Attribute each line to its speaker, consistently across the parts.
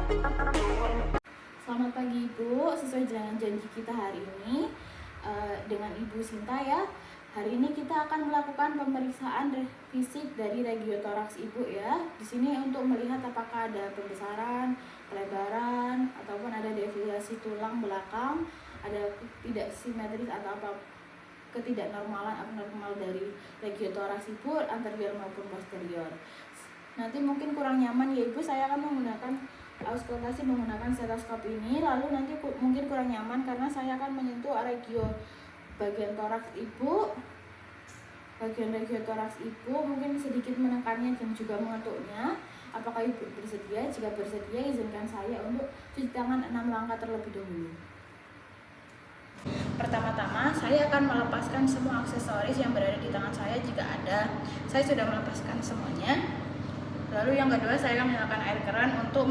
Speaker 1: Selamat pagi Ibu, sesuai dengan janji kita hari ini dengan Ibu Sinta ya. Hari ini kita akan melakukan pemeriksaan fisik dari regiotoraks Ibu ya. Di sini untuk melihat apakah ada pembesaran, pelebaran, ataupun ada deviasi tulang belakang, ada tidak simetris atau apa ketidaknormalan abnormal dari regiotoraks Ibu anterior maupun posterior. Nanti mungkin kurang nyaman ya Ibu, saya akan menggunakan auskultasi menggunakan stetoskop ini, lalu nanti mungkin kurang nyaman karena saya akan menyentuh regio bagian toraks Ibu, bagian regiotoraks Ibu, mungkin sedikit menekannya dan juga mengetuknya. Apakah Ibu bersedia? Jika bersedia, izinkan saya untuk cuci tangan 6 langkah terlebih dahulu. Pertama-tama, saya akan melepaskan semua aksesoris yang berada di tangan saya jika ada. Saya sudah melepaskan semuanya. Lalu yang kedua, saya akan menggunakan air keran untuk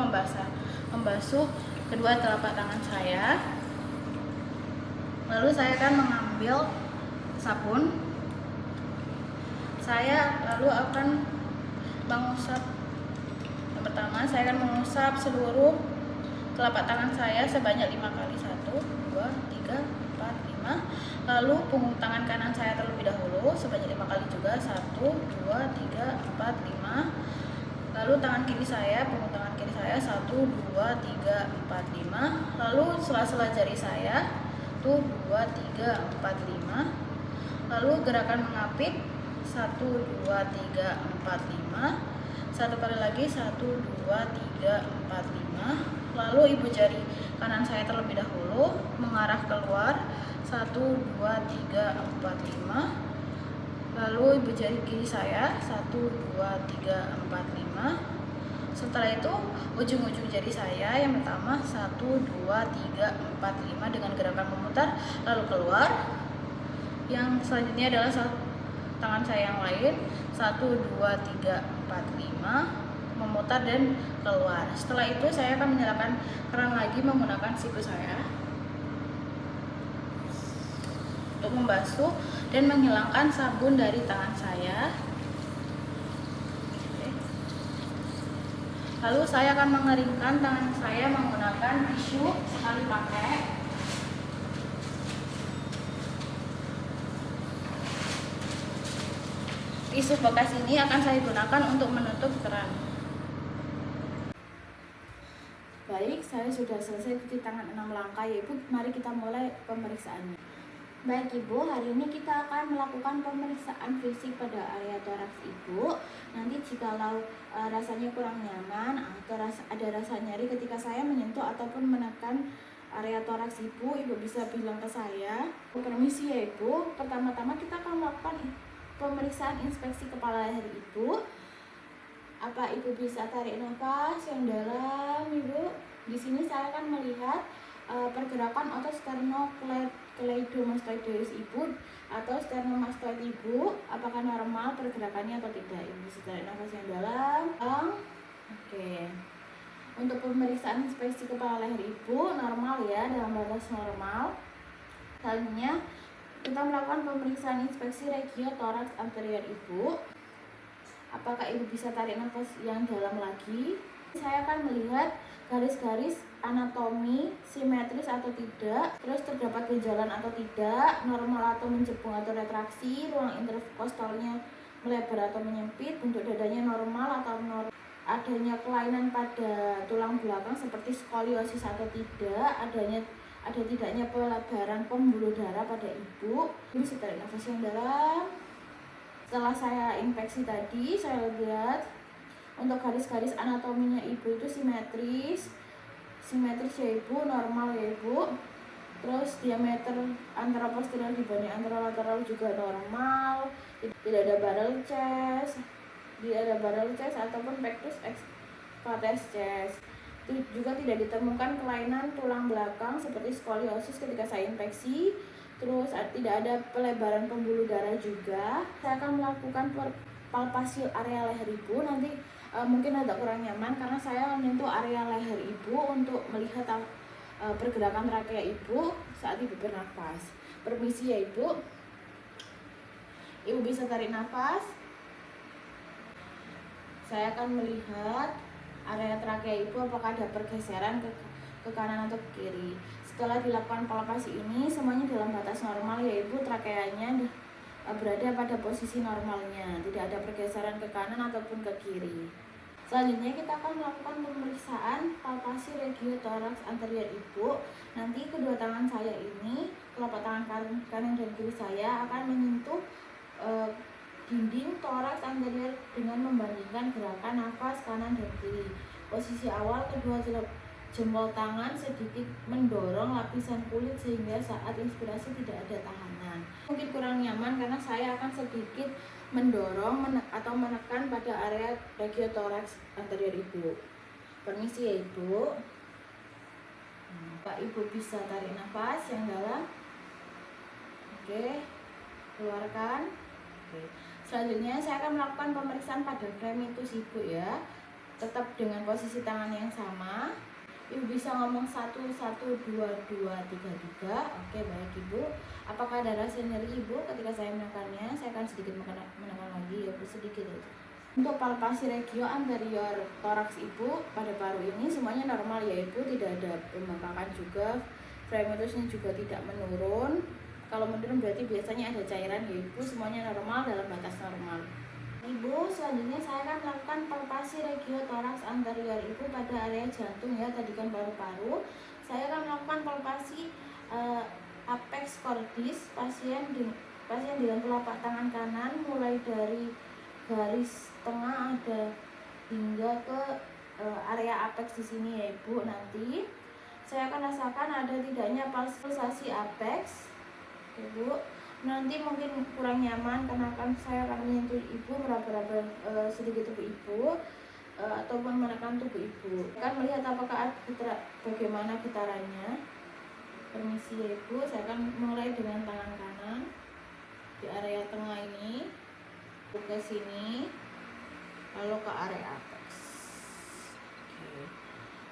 Speaker 1: membasuh kedua telapak tangan saya. Lalu saya akan mengambil sabun. Saya lalu akan mengusap. Yang pertama, saya akan mengusap seluruh telapak tangan saya sebanyak 5 kali. 1, 2, 3, 4, 5. Lalu punggung tangan kanan saya terlebih dahulu sebanyak 5 kali juga. 1, 2, 3, 4, 5. Lalu tangan kiri saya, punggung tangan kiri saya 1, 2, 3, 4, 5. Lalu sela-sela jari saya 1, 2, 3, 4, 5. Lalu gerakan mengapit 1, 2, 3, 4, 5. Satu kali lagi 1, 2, 3, 4, 5. Lalu ibu jari kanan saya terlebih dahulu mengarah keluar 1, 2, 3, 4, 5. Lalu ibu jari kiri saya 1, 2, 3, 4, 5. Setelah itu ujung-ujung jari saya yang pertama 1, 2, 3, 4, 5 dengan gerakan memutar lalu keluar. Yang selanjutnya adalah tangan saya yang lain 1, 2, 3, 4, 5 memutar dan keluar. Setelah itu saya akan menyalakan keran lagi menggunakan siku saya untuk membasuh dan menghilangkan sabun dari tangan saya. Lalu saya akan mengeringkan tangan saya menggunakan tisu sekali pakai. Tisu bekas ini akan saya gunakan untuk menutup keran. Baik, saya sudah selesai cuci tangan 6 langkah ya Ibu. Mari kita mulai pemeriksaannya. Baik Ibu, hari ini kita akan melakukan pemeriksaan fisik pada area toraks Ibu. Nanti jikalau rasanya kurang nyaman atau ada rasa nyeri ketika saya menyentuh ataupun menekan area toraks Ibu, Ibu bisa bilang ke saya. Permisi ya Ibu, pertama-tama kita akan melakukan pemeriksaan inspeksi kepala leher Ibu. Apa Ibu bisa tarik nafas yang dalam Ibu? Di sini saya akan melihat pergerakan otot sternocleidomastoideus Ibu atau sternomastoid Ibu, apakah normal pergerakannya atau tidak. Ibu bisa tarik nafas yang dalam. Oke. Untuk pemeriksaan inspeksi kepala leher Ibu normal ya, dalam batas normal. Selanjutnya kita melakukan pemeriksaan inspeksi regiotoraks anterior Ibu. Apakah Ibu bisa tarik nafas yang dalam lagi? Saya akan melihat garis-garis anatomi simetris atau tidak, terus terdapat benjolan atau tidak, normal atau menjepung atau retraksi, ruang interkostalnya melebar atau menyempit, bentuk dadanya normal atau adanya kelainan pada tulang belakang seperti skoliosis atau tidak, ada tidaknya pelebaran pembuluh darah pada Ibu. Ibu bisa tarik nafas yang dalam. Setelah saya inspeksi tadi, saya lihat untuk garis-garis anatominya Ibu itu simetris ya Ibu, normal ya Ibu. Terus diameter antara posterior dibanding antara lateral juga normal, tidak ada barrel chest ataupun pectus excavatus chest. Juga tidak ditemukan kelainan tulang belakang seperti skoliosis ketika saya inspeksi. Terus tidak ada pelebaran pembuluh darah juga. Saya akan melakukan palpasi area leher Ibu. Nanti mungkin agak kurang nyaman karena saya menyentuh area leher Ibu untuk melihat pergerakan trakea Ibu saat Ibu bernafas. Permisi ya Ibu. Ibu bisa tarik nafas. Saya akan melihat area trakea ibu apakah ada pergeseran ke kanan atau ke kiri. Setelah dilakukan palpasi ini semuanya dalam batas normal, yaitu trakeanya berada pada posisi normalnya, tidak ada pergeseran ke kanan ataupun ke kiri. Selanjutnya kita akan melakukan pemeriksaan palpasi regiotoraks anterior ibu. Nanti kedua tangan saya ini, telapak tangan kanan dan kiri saya akan menyentuh dinding toraks anterior dengan membandingkan gerakan nafas kanan dan kiri. Posisi awal kedua jempol tangan sedikit mendorong lapisan kulit sehingga saat inspirasi tidak ada tahanan. Mungkin kurang nyaman karena saya akan sedikit mendorong atau menekan pada area regiotoraks anterior ibu. Permisi ya ibu. Pak ibu bisa tarik nafas yang dalam. Oke, keluarkan. Oke. Selanjutnya saya akan melakukan pemeriksaan pada fremitus ibu ya. Tetap dengan posisi tangan yang sama. Ibu bisa ngomong 1, 1, 2, 2, 3, 3. Oke, baik ibu. Apakah ada rasa nyeri ibu ketika saya menekannya? Saya akan sedikit menekan lagi ya bu, sedikit aja. Untuk palpasi regio anterior toraks ibu pada paru ini semuanya normal ya ibu, tidak ada pembengkakan juga. Fremitusnya juga tidak menurun. Kalau menurun berarti biasanya ada cairan ya ibu, semuanya normal dalam batas normal. Ibu, selanjutnya saya akan melakukan palpasi regiotoraks anterior ibu pada area jantung ya, tadi kan paru-paru. Saya akan melakukan palpasi apex cordis pasien dengan telapak tangan kanan mulai dari garis tengah ada hingga ke area apex di sini ya ibu. Nanti saya akan rasakan ada tidaknya pulsasi apex ibu. Nanti mungkin kurang nyaman karena saya akan menyentuh ibu, meraba-raba sedikit tubuh ibu ataupun menekan tubuh ibu. Akan melihat apakah bagaimana getarannya. Permisi ya ibu, saya akan mulai dengan tangan kanan di area tengah ini ke sini lalu ke area apex. Oke.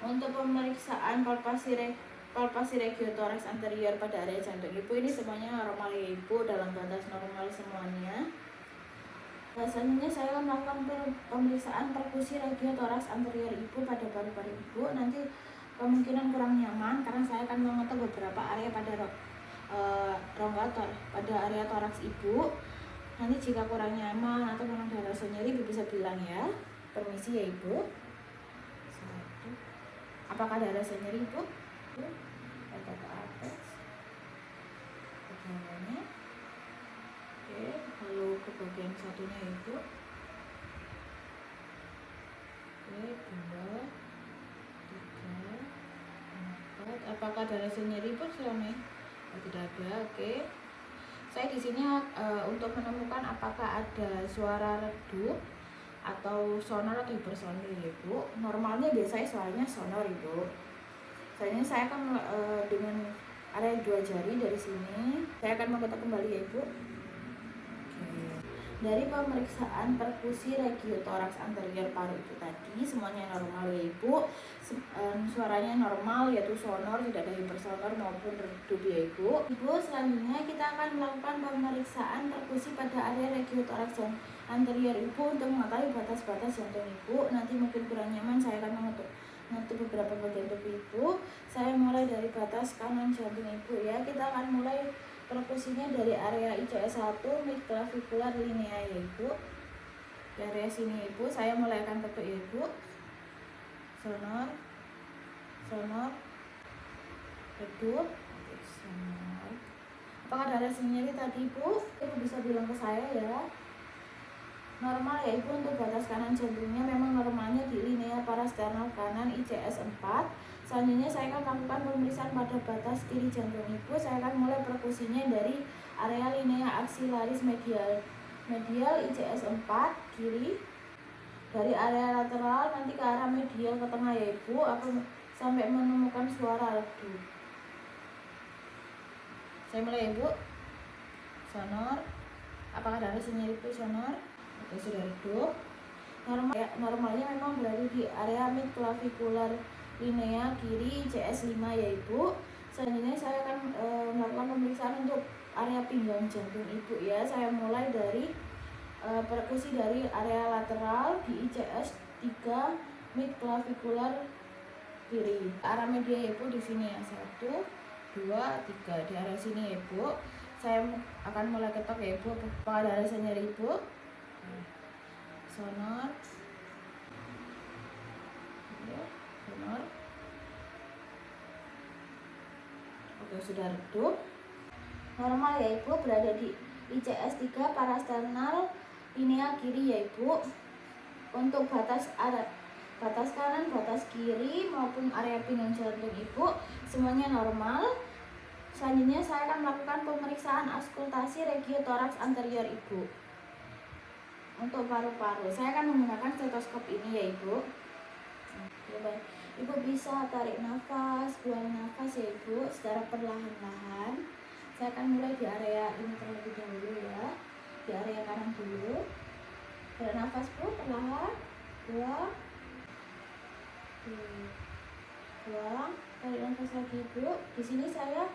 Speaker 1: Untuk pemeriksaan palpasi regiotoraks anterior pada area jantung ibu ini semuanya normal ya ibu, dalam batas normal semuanya. Selanjutnya saya akan melakukan pemeriksaan perkusi regiotoraks anterior ibu pada paru-paru ibu. Nanti kemungkinan kurang nyaman karena saya akan mengetuk beberapa area pada rongga pada area toraks ibu. Nanti jika kurang nyaman atau memang ada rasa nyeri ibu bisa bilang ya. Permisi ya ibu. Apakah ada rasa nyeri ibu? Atau ke apex bagiannya. Oke, lalu ke bagian satunya ibu. Oke, 2, 3, 4. Apakah ada rasa nyeri ibu selama ini? Oh, tidak ada. Oke, saya di sini untuk menemukan apakah ada suara redup atau sonor atau hipersonor ibu. Normalnya biasanya suaranya sonor ibu. Selanjutnya saya akan dengan area 2 jari dari sini saya akan mengkotak kembali ya ibu. Dari pemeriksaan perkusi regiotoraks anterior paru ibu tadi semuanya normal ya ibu. Suaranya normal yaitu sonor, tidak ada hipersonor maupun redup ya ibu. Ibu, selanjutnya kita akan melakukan pemeriksaan perkusi pada area regiotoraks anterior ibu untuk mengetahui batas-batas jantung ibu. Nanti mungkin kurang nyaman saya akan mengetuk beberapa bagian tubuh ibu. Saya mulai dari batas kanan jantung ibu ya. Kita akan mulai perkusinya dari area ICS 1 midclavicular linea ya ibu. Di area sini ibu, saya mulai akan ketuk ya ibu. Sonor, sonor, redup, sonor. Apakah ada rasa nyeri tadi ibu? Ibu bisa bilang ke saya ya. Normal ya ibu, untuk batas kanan jantungnya memang normalnya di linea parasternal kanan ICS 4. Selanjutnya saya akan melakukan pemeriksaan pada batas kiri jantung ibu. Saya akan mulai perkusinya dari area linea axillaris medial ICS 4 kiri, dari area lateral nanti ke arah medial ke tengah ya ibu, sampai menemukan suara redup. Saya mulai ibu. Sonor. Apakah ada rasa nyeri ibu sonor? Oke, sudah redup. Normalnya memang berada di area midclavicular linea kiri ICS 5 ya ibu. Selanjutnya saya akan melakukan pemeriksaan untuk area pinggang jantung ibu ya. Saya mulai dari perkusi dari area lateral di ICS 3 mid clavicular kiri. Arah media ya ibu di sini ya, 1, 2, 3 di arah sini ya ibu. Saya akan mulai ketok ya ibu. Apakah ada rasa nyeri ibu? Sonor, sonor. Oke, sudah redup. Normal ya ibu, berada di ICS 3 parasternal linea kiri ya ibu. Untuk batas kanan, batas kiri maupun area pinggang jantung ibu semuanya normal. Selanjutnya saya akan melakukan pemeriksaan auskultasi regiotoraks anterior ibu. Untuk paru-paru saya akan menggunakan stetoskop ini ya ibu. Ibu bisa tarik nafas, buang nafas ya ibu secara perlahan-lahan. Saya akan mulai di area ini terlebih dahulu ya, di area kanan dulu. Tarik nafas bu, perlahan, buang, buang, tarik nafas lagi bu. Di sini saya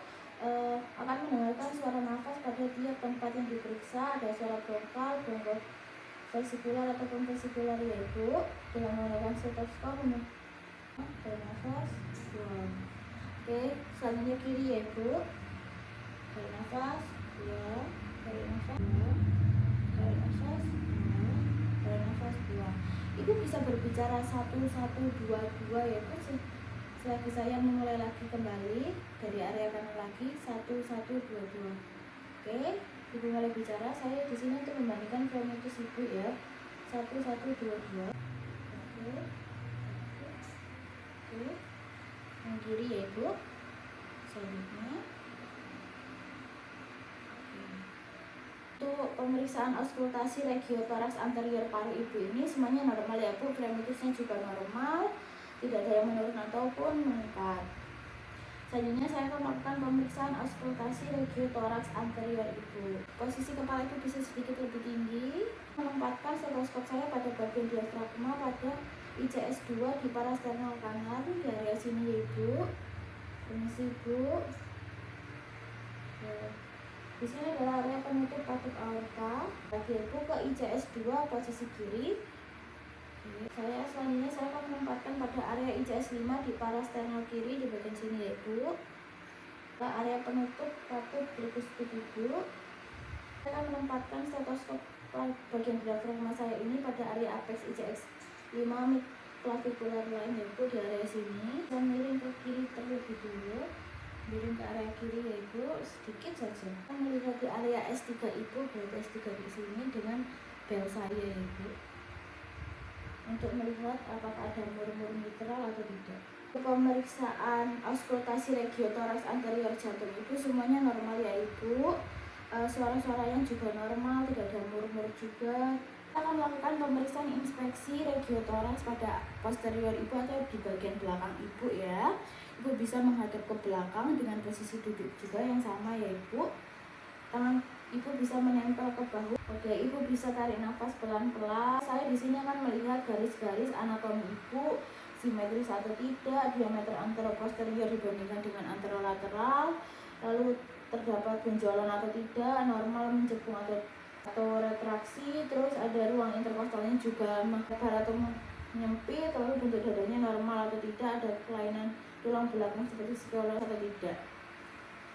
Speaker 1: akan mendengarkan suara nafas pada tiap tempat yang diperiksa. Ada suara bronchal, vesikular ataupun vesikular ya ibu. Dengan menggunakan stetoskop, tarik nafas, buang. Oke, selanjutnya kiri ya ibu. Tarik nafas, buang, tarik nafas, buang, tarik nafas, buang, tarik nafas, buang. Ibu bisa berbicara 1, 1, 2, 2 ya ibu. Selagi saya memulai lagi kembali dari area kanan lagi, 1, 1, 2, 2. Oke, ibu mulai bicara. Saya di sini untuk membandingkan fronitis ibu ya. 1, 1, 2, 2. Oke. Oke. Yang kiri ya ibu. Selanjutnya. Untuk pemeriksaan auskultasi regiotoraks anterior paru ibu ini semuanya normal ya bu. Frenitusnya juga normal, tidak ada yang menurun ataupun meningkat. Selanjutnya saya akan melakukan pemeriksaan auskultasi regiotoraks anterior ibu. Posisi kepala ibu bisa sedikit lebih tinggi. Menempatkan stetoskop saya pada bagian diafragma pada ICS 2 di parasternal kanan di area sini ya ibu. Permisi ibu. Di sini adalah area penutup katup aorta. Lagi ibu ke ICS 2 posisi kiri. Selanjutnya saya akan menempatkan pada area ICS 5 di parasternal kiri di bagian sini ya ibu. Ke area penutup katup tricuspid ibu. Saya akan menempatkan stetoskop bagian diafragma saya ini pada area apex ICS 5 mid clavicular line ya ibu, di area sini. Saya miring ke kiri terlebih dulu. Miring ke area kiri ya ibu, sedikit saja. Kita melihat di area S3 ibu, berarti S3 di sini dengan bel saya ya ibu. Untuk melihat apakah ada murmur mitral atau tidak. Pemeriksaan auskultasi regiotoraks anterior jantung ibu semuanya normal ya ibu. Suara-suaranya juga normal, tidak ada murmur juga. Kita akan melakukan pemeriksaan inspeksi regiotoraks pada posterior ibu atau di bagian belakang ibu ya. Ibu bisa menghadap ke belakang dengan posisi duduk juga yang sama ya ibu. Tangan ibu bisa menempel ke bahu. Oke, ibu bisa tarik nafas pelan-pelan. Saya di sini akan melihat garis-garis anatomi ibu, simetris atau tidak, diameter anteroposterior dibandingkan dengan anterolateral, lalu terdapat benjolan atau tidak, normal mencekung atau retraksi, terus ada ruang interkostalnya juga melebar atau menyempit, lalu bentuk dadanya normal atau tidak, ada kelainan tulang belakang seperti skolios atau tidak.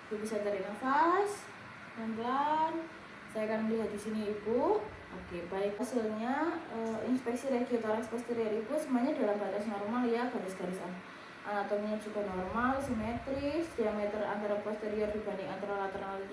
Speaker 1: Ibu bisa tarik nafas pelan-pelan. Saya akan melihat di sini ibu. Oke, baik, hasilnya inspeksi regiotoraks posterior ibu semuanya dalam batas normal ya. Garis-garis anatominya juga normal, simetris, diameter antara posterior dibanding anterolateral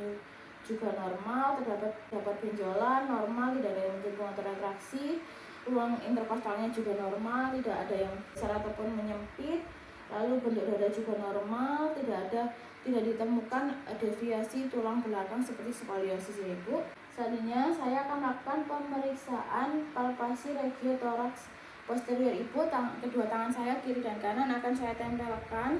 Speaker 1: juga normal, terdapat benjolan normal, tidak ada yang mencekung atau retraksi, ruang interkostalnya juga normal, tidak ada yang besar ataupun menyempit. Lalu bentuk dada juga normal, tidak ditemukan deviasi tulang belakang seperti skoliosis ya ibu. Selanjutnya saya akan melakukan pemeriksaan palpasi regiotoraks posterior ibu. Kedua tangan saya kiri dan kanan akan saya tempelkan.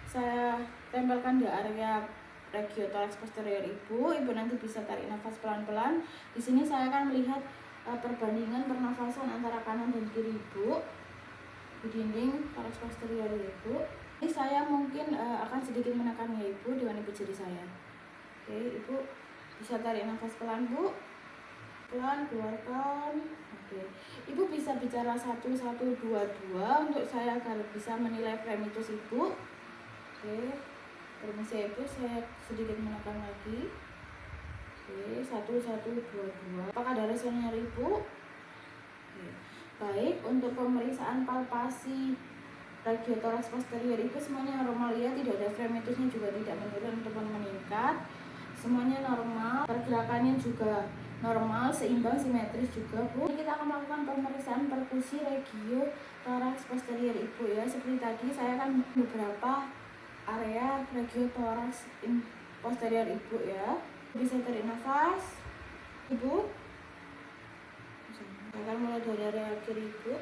Speaker 1: Saya tempelkan di area regiotoraks posterior ibu. Ibu nanti bisa tarik nafas pelan-pelan. Di sini saya akan melihat perbandingan pernafasan antara kanan dan kiri ibu di dinding toraks posterior ya ibu. Ini saya mungkin akan sedikit menekan ya ibu dengan ibu jari saya. Oke, ibu bisa tarik nafas pelan bu, pelan keluarkan. Oke. Ibu bisa bicara 1122 untuk saya agar bisa menilai premitus Ibu. Oke. Permisi Ibu, saya sedikit menekan lagi. Oke, 1122. Apakah ada rasanya Ibu? Oke. Baik, untuk pemeriksaan palpasi ragiotoraks posterior Ibu semuanya normal ya, tidak ada fremitusnya juga tidak menurun ataupun meningkat. Semuanya normal, pergerakannya juga normal, seimbang, simetris juga Bu. Ini kita akan melakukan pemeriksaan perkusi ragiotoraks posterior Ibu ya. Seperti tadi saya akan beberapa area ragiotoraks posterior Ibu ya. Bisa tarik nafas Ibu. Saya akan mulai dari area kiri Ibu.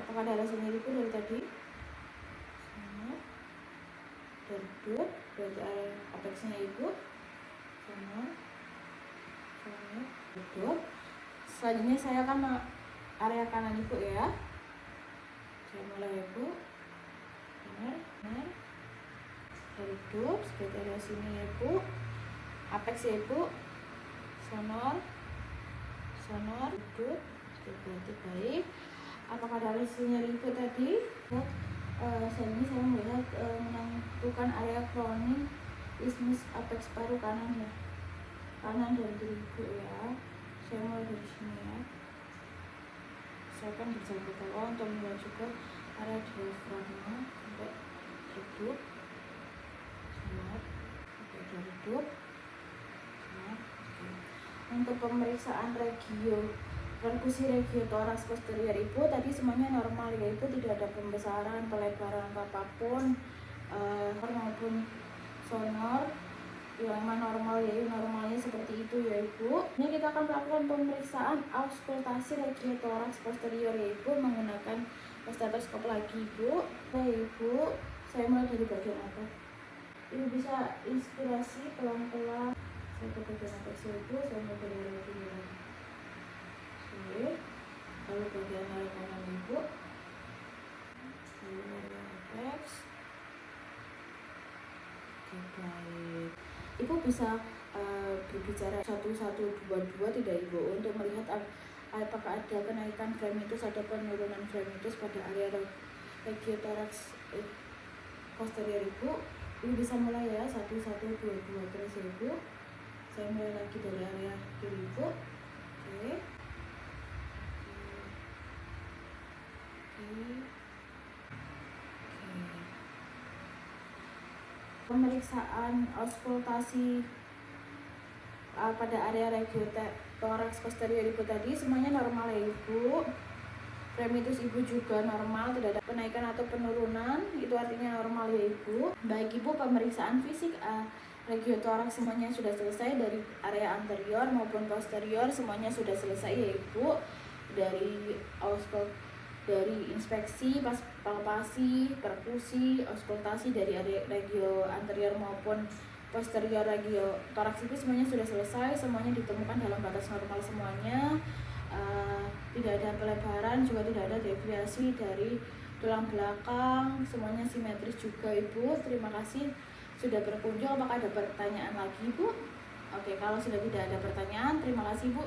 Speaker 1: Apakah ada rasanya Ibu dari tadi? Sama. Derdut, berarti area apexnya Ibu. Sama. Derdut. Selanjutnya saya akan area kanan Ibu ya. Saya mulai Ibu. Benar. Derdut, seperti area sini Ibu. Apex Ibu. Sonor, derdut. Berarti baik. Apakah ada lesinya Ibu tadi? Saya melihat menentukan area kronik isthmus apex paru kanan ya, kanan dan kiri Ibu ya. Saya mulai dari sini ya. Saya akan berjalan ke bawah untuk melihat juga area diafragma sampai derdut, derdut. Untuk pemeriksaan perkusi ragiotoraks posterior Ibu tadi semuanya normal ya Ibu, tidak ada pembesaran, pelebaran apapun maupun sonor yang normal ya, normalnya seperti itu ya Ibu. Ini kita akan melakukan pemeriksaan auskultasi ragiotoraks posterior ya Ibu menggunakan stetoskop lagi Ibu. Ibu, saya mulai dari bagian atas. Ibu bisa inspirasi pelan-pelan. Saya ke bagian atas Ibu, saya mulai dari area kiri. Oke, lalu bagian area kanan Ibu, lalu area apex. Oke, baik. Ibu bisa berbicara 1122 tidak Ibu untuk melihat apakah ada kenaikan fremitus atau penurunan fremitus pada area ragiotoraks posterior Ibu. Ibu bisa mulai ya, 1122 terus Ibu. Saya mulai lagi dari area kiri Ibu. Oke. Pemeriksaan auskultasi pada area ragiotoraks posterior Ibu tadi semuanya normal ya Ibu. Fremitus Ibu juga normal, tidak ada kenaikan atau penurunan, itu artinya normal ya Ibu. Baik Ibu, pemeriksaan fisik ragiotoraks semuanya sudah selesai, dari area anterior maupun posterior semuanya sudah selesai ya Ibu. Dari inspeksi, palpasi, perkusi, auskultasi dari area ragio anterior maupun posterior ragiotoraks itu semuanya sudah selesai, semuanya ditemukan dalam batas normal semuanya. Tidak ada pelebaran, juga tidak ada deviasi dari tulang belakang, semuanya simetris juga Ibu. Terima kasih sudah berkunjung. Apakah ada pertanyaan lagi Bu? Oke, kalau sudah tidak ada pertanyaan, terima kasih Bu.